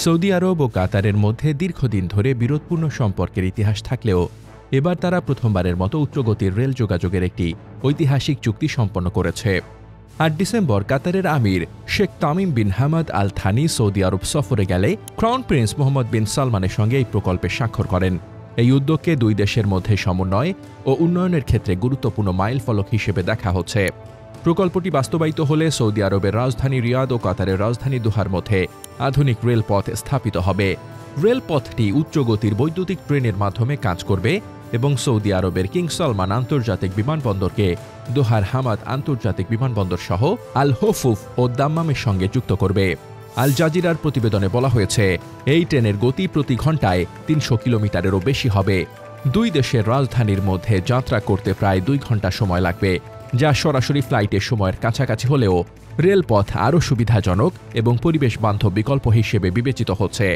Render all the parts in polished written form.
Saudi আরব ও কাতারের মধ্যে দীর্ঘদিন ধরে বিরোধপূর্ণ সম্পর্কের ইতিহাস থাকলেও এবার তারা প্রথমবারের মতো উচ্চগতির রেল যোগাযোগের একটি ঐতিহাসিক চুক্তি সম্পন্ন করেছে। ৮ ডিসেম্বর কাতারের আমির Sheikh Tamim bin Hamad Al Thani সৌদি আরব সফরে গেলে ক্রাউন প্রিন্স মোহাম্মদ বিন সালমানের সঙ্গে এই প্রকল্পে স্বাক্ষর করেন। এই উদ্যোগকে দুই দেশের মধ্যে সমন্বয় ও উন্নয়নের ক্ষেত্রে গুরুত্বপূর্ণ মাইলফলক হিসেবে দেখা হচ্ছে। প্রকল্পটি বাস্তবায়িত হলে সৌদি আরবের রাজধানী রিয়াদ ও কাতারের রাজধানী দোহার মধ্যে আধুনিক রেলপথ স্থাপিত হবে। রেলপথটি উচ্চগতির বৈদ্যুতিক ট্রেনের মাধ্যমে কাজ করবে এবং সৌদি আরবের কিং সালমান আন্তর্জাতিক বিমানবন্দরকে দোহার হামাদ আন্তর্জাতিক বিমানবন্দর সহ আল হোফুফ ও দাম্মামের সঙ্গে যুক্ত করবে। আল জাজিরার প্রতিবেদনে বলা হয়েছে, এই ট্রেনের গতি প্রতি ঘন্টায় ৩০০ কিলোমিটারেরও বেশি হবে। দুই দেশের রাজধানীর মধ্যে যাত্রা করতে প্রায় ২ ঘন্টা সময় লাগবে, যা সরাসরি ফ্লাইটের সময়ের কাছাকাছি হলেও রেলপথ আরও সুবিধাজনক এবং পরিবেশ বান্ধব বিকল্প হিসেবে বিবেচিত হচ্ছে।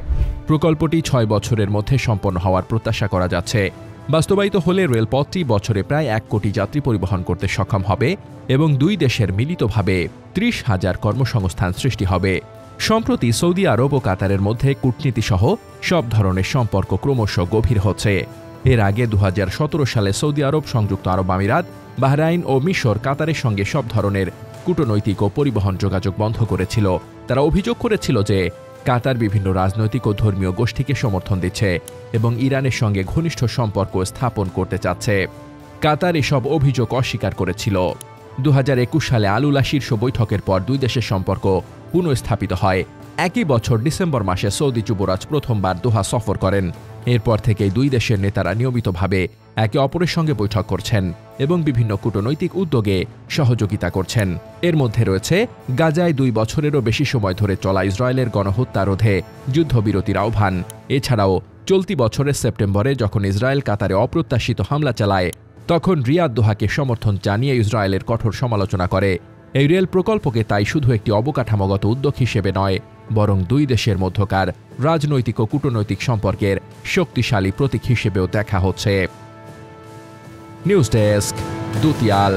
প্রকল্পটি ৬ বছরের মধ্যে সম্পন্ন হওয়ার প্রত্যাশা করা যাচ্ছে। বাস্তবায়িত হলে রেলপথটি বছরে প্রায় ১ কোটি যাত্রী পরিবহন করতে সক্ষম হবে এবং দুই দেশের মিলিতভাবে ৩০,০০০ কর্মসংস্থান সৃষ্টি হবে। সম্প্রতি সৌদি আরব ও কাতারের মধ্যে কূটনীতিসহ সব ধরনের সম্পর্ক ক্রমশ গভীর হচ্ছে। এর আগে ২০১৭ সালে সৌদি আরব, সংযুক্ত আরব আমিরাত, বাহরাইন ও মিশর কাতারের সঙ্গে সব ধরনের কূটনৈতিক ও পরিবহন যোগাযোগ বন্ধ করেছিল। তারা অভিযোগ করেছিল যে কাতার বিভিন্ন রাজনৈতিক ও ধর্মীয় গোষ্ঠীকে সমর্থন দিচ্ছে এবং ইরানের সঙ্গে ঘনিষ্ঠ সম্পর্ক স্থাপন করতে চাচ্ছে। কাতার এসব অভিযোগ অস্বীকার করেছিল। ২০২১ সালে আল-উলা শীর্ষ বৈঠকের পর দুই দেশের সম্পর্ক পুনঃস্থাপিত হয়। একই বছর ডিসেম্বর মাসে সৌদি যুবরাজ প্রথমবার দোহা সফর করেন। এরপর থেকেই দুই দেশের নেতারা নিয়মিতভাবে একে অপরের সঙ্গে বৈঠক করছেন এবং বিভিন্ন কূটনৈতিক উদ্যোগে সহযোগিতা করছেন। এর মধ্যে রয়েছে গাজায় ২ বছরেরও বেশি সময় ধরে চলা ইসরায়েলের গণহত্যা রোধে যুদ্ধবিরতির আহ্বান। এছাড়াও চলতি বছরের সেপ্টেম্বরে যখন ইসরায়েল কাতারে অপ্রত্যাশিত হামলা চালায়, তখন রিয়াদ দোহাকে সমর্থন জানিয়ে ইসরায়েলের কঠোর সমালোচনা করে। এই রেল প্রকল্পকে তাই শুধু একটি অবকাঠামোগত উদ্যোগ হিসেবে নয়, বরং দুই দেশের মধ্যকার রাজনৈতিক ও কূটনৈতিক সম্পর্কের শক্তিশালী প্রতীক হিসেবেও দেখা হচ্ছে। News desk, দুতিয়াল।